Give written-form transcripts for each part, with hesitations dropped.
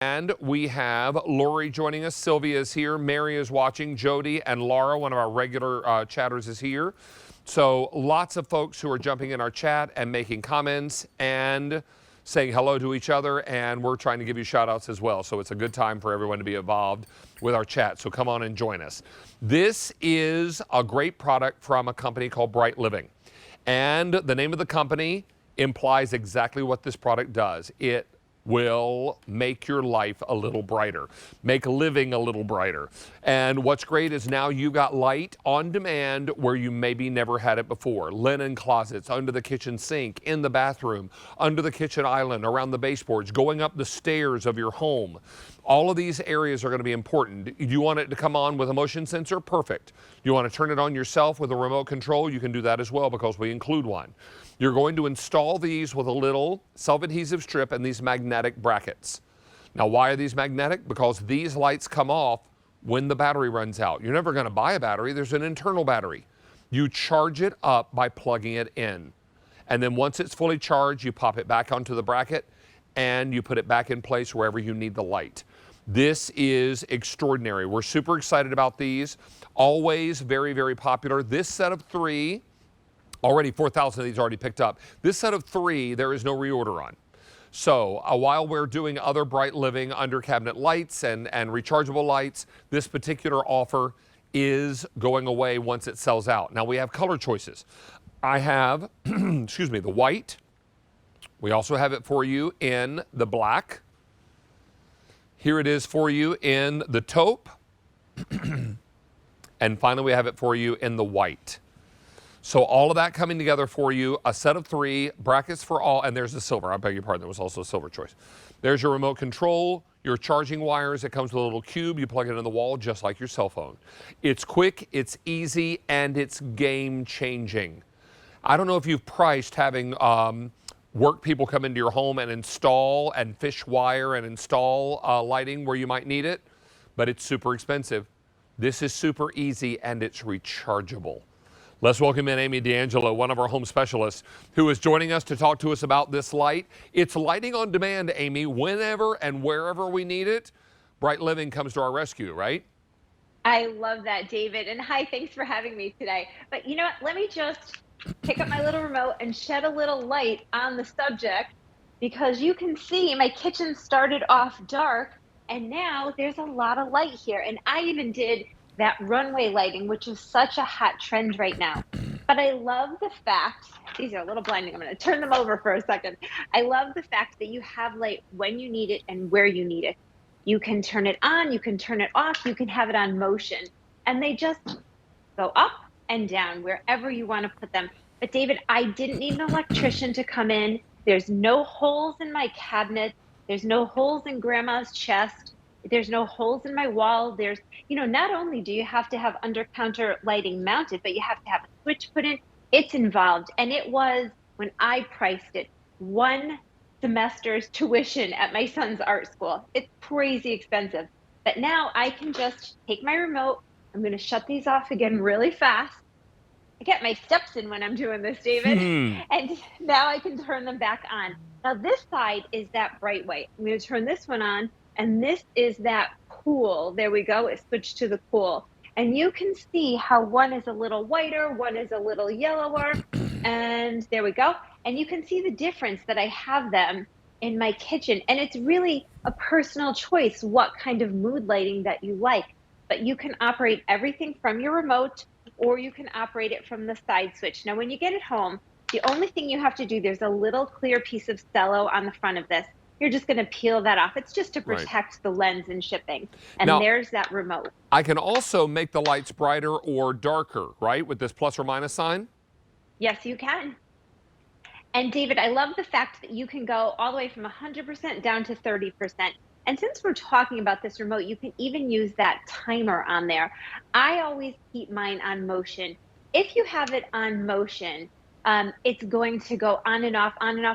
And we have Lori joining us. Sylvia is here. Mary is watching. Jody and Laura, one of our regular chatters, is here. So lots of folks who are jumping in our chat and making comments and saying hello to each other. And we're trying to give you shout outs as well. So it's a good time for everyone to be involved with our chat. So come on and join us. This is a great product from a company called BrightLiving. And the name of the company implies exactly what this product does. It will make your life a little brighter, make living a little brighter. And what's great is now you've got light on demand where you maybe never had it before. Linen closets, under the kitchen sink, in the bathroom, under the kitchen island, around the baseboards, going up the stairs of your home. All of these areas are going to be important. You want it to come on with a motion sensor? Perfect. You want to turn it on yourself with a remote control? You can do that as well because we include one. You're going to install these with a little self-adhesive strip and these magnetic brackets. Now, why are these magnetic? Because these lights come off when the battery runs out. You're never going to buy a battery. There's an internal battery. You charge it up by plugging it in. And then once it's fully charged, you pop it back onto the bracket and you put it back in place wherever you need the light. This is extraordinary. We're super excited about these. Always very, very popular. This set of 3, already 4,000 of these already picked up. This set of 3, there is no reorder on. So while we're doing other BrightLiving under cabinet lights and rechargeable lights, this particular offer is going away once it sells out. Now we have color choices. I have, excuse me, the white. We also have it for you in the black. Here it is for you in the taupe. And finally, we have it for you in the white. So all of that coming together for you, a set of 3, brackets for all, and there's the silver. I beg your pardon, there was also a silver choice. There's your remote control, your charging wires. It comes with a little cube. You plug it in the wall just like your cell phone. It's quick, it's easy, and it's game changing. I don't know if you've priced having work people come into your home and install and fish wire and install lighting where you might need it, but it's super expensive. This is super easy and it's rechargeable. Let's welcome in Amy D'Angelo, one of our home specialists, who is joining us to talk to us about this light. It's lighting on demand, Amy, whenever and wherever we need it. BrightLiving comes to our rescue, right? I love that, David. And hi, thanks for having me today. But you know what? Let me just pick up my little remote and shed a little light on the subject, because you can see my kitchen started off dark and now there's a lot of light here. And I even did that runway lighting, which is such a hot trend right now. But I love the fact, these are a little blinding, I'm going to turn them over for a second. I love the fact that you have light when you need it and where you need it. You can turn it on, you can turn it off, you can have it on motion, and they just go up and down wherever you want to put them. But David, I didn't need an electrician to come in. There's no holes in my cabinet. There's no holes in grandma's chest. There's no holes in my wall. There's, not only do you have to have under counter lighting mounted, but you have to have a switch put in. It's involved. And it was, when I priced it, 1 semester's tuition at my son's art school. It's crazy expensive. But now I can just take my remote. I'm going to shut these off again really fast. I get my steps in when I'm doing this, David. And now I can turn them back on. Now this side is that bright white. I'm going to turn this one on. And this is that cool. There we go. It switched to the cool. And you can see how one is a little whiter, one is a little yellower. And there we go. And you can see the difference that I have them in my kitchen. And it's really a personal choice what kind of mood lighting that you like. But you can operate everything from your remote, or you can operate it from the side switch. Now, when you get it home, the only thing you have to do, there's a little clear piece of cello on the front of this. You're just going to peel that off. It's just to protect the lens in shipping. And now, there's that remote. I can also make the lights brighter or darker, right, with this plus or minus sign? Yes, you can. And David, I love the fact that you can go all the way from 100% down to 30%. And since we're talking about this remote, you can even use that timer on there. I always keep mine on motion. If you have it on motion, it's going to go on and off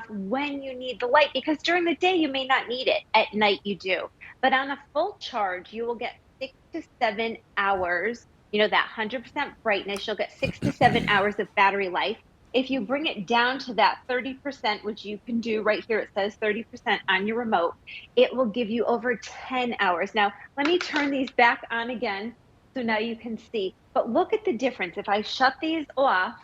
when you need the light, because during the day you may not need it. At night you do. But on a full charge, you will get 6 to 7 hours, that 100% brightness. You'll get 6 to 7 hours of battery life. if you bring it down to that 30%, which you can do right here, it says 30% on your remote, it will give you over 10 hours. Now, let me turn these back on again so now you can see. But look at the difference. If I shut these off,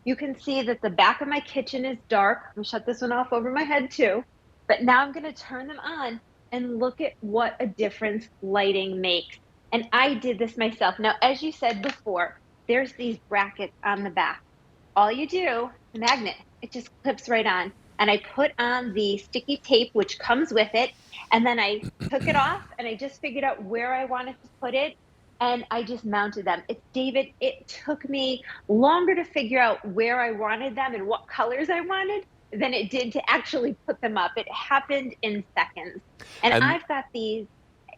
you can see that the back of my kitchen is dark. I'm gonna shut this one off over my head too. But now I'm gonna turn them on and look at what a difference lighting makes. And I did this myself. Now, as you said before, there's these brackets on the back. All you do, the magnet, it just clips right on. And I put on the sticky tape, which comes with it. And then I took it off and I just figured out where I wanted to put it. And I just mounted them. David, it took me longer to figure out where I wanted them and what colors I wanted than it did to actually put them up. It happened in seconds. And I've got these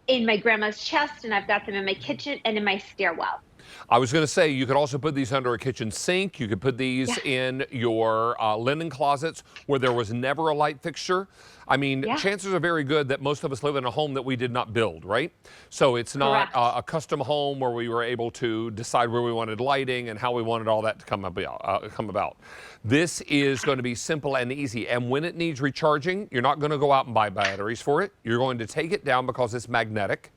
in my grandma's chest, and I've got them in my kitchen and in my stairwell. I was going to say, you could also put these under a kitchen sink. You could put these in your linen closets where there was never a light fixture. I mean, chances are very good that most of us live in a home that we did not build, right? So it's not a custom home where we were able to decide where we wanted lighting and how we wanted all that to come about. This is going to be simple and easy. And when it needs recharging, you're not going to go out and buy batteries for it. You're going to take it down because it's magnetic,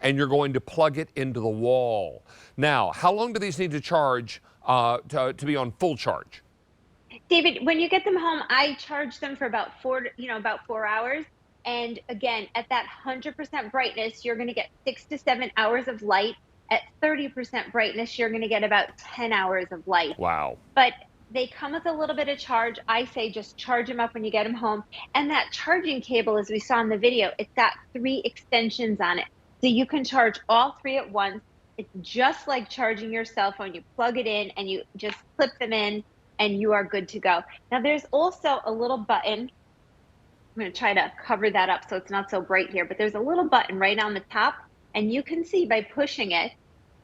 and you're going to plug it into the wall. Now, how long do these need to charge to be on full charge? David, when you get them home, I charge them for about 4 hours. And again, at that 100% brightness, you're going to get 6 to 7 hours of light. At 30% brightness, you're going to get about 10 hours of light. Wow. But they come with a little bit of charge. I say just charge them up when you get them home. And that charging cable, as we saw in the video, it's got 3 extensions on it. So you can charge all 3 at once. It's just like charging your cell phone. You plug it in and you just clip them in and you are good to go. Now there's also a little button. I'm going to try to cover that up so it's not so bright here, but there's a little button right on the top, and you can see by pushing it,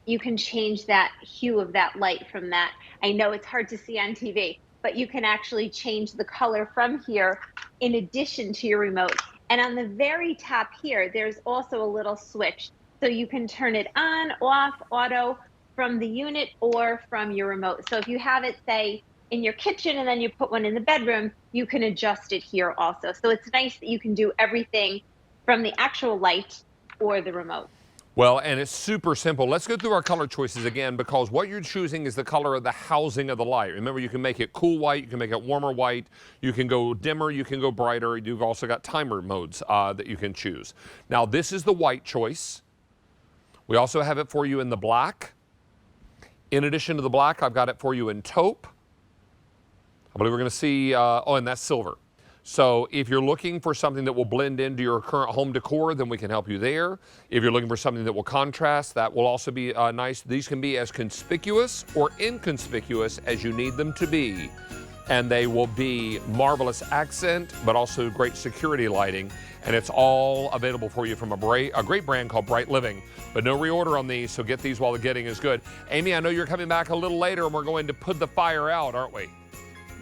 you can change that hue of that light from that. I know it's hard to see on TV, but you can actually change the color from here in addition to your remote. And on the very top here, there's also a little switch. So you can turn it on, off, auto from the unit or from your remote. So if you have it, say, in your kitchen and then you put one in the bedroom, you can adjust it here also. So it's nice that you can do everything from the actual light or the remote. Well, and it's super simple. Let's go through our color choices again, because what you're choosing is the color of the housing of the light. Remember, you can make it cool white, you can make it warmer white, you can go dimmer, you can go brighter. You've also got timer modes that you can choose. Now, this is the white choice. We also have it for you in the black. In addition to the black, I've got it for you in taupe. I believe we're going to see, and that's silver. So if you're looking for something that will blend into your current home decor, then we can help you there. If you're looking for something that will contrast, that will also be nice. These can be as conspicuous or inconspicuous as you need them to be. And they will be marvelous accent, but also great security lighting. And it's all available for you from a great brand called BrightLiving. But no reorder on these, so get these while the getting is good. Amy, I know you're coming back a little later, and we're going to put the fire out, aren't we?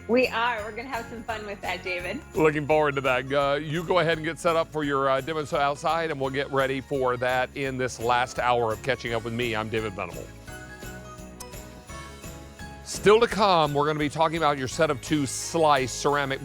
We are. We're going to have some fun with that, David. Looking forward to that. You go ahead and get set up for your demo outside, and we'll get ready for that in this last hour of Catching Up with Me. I'm David Venable. Still to come, we're going to be talking about your set of 2 sliced ceramic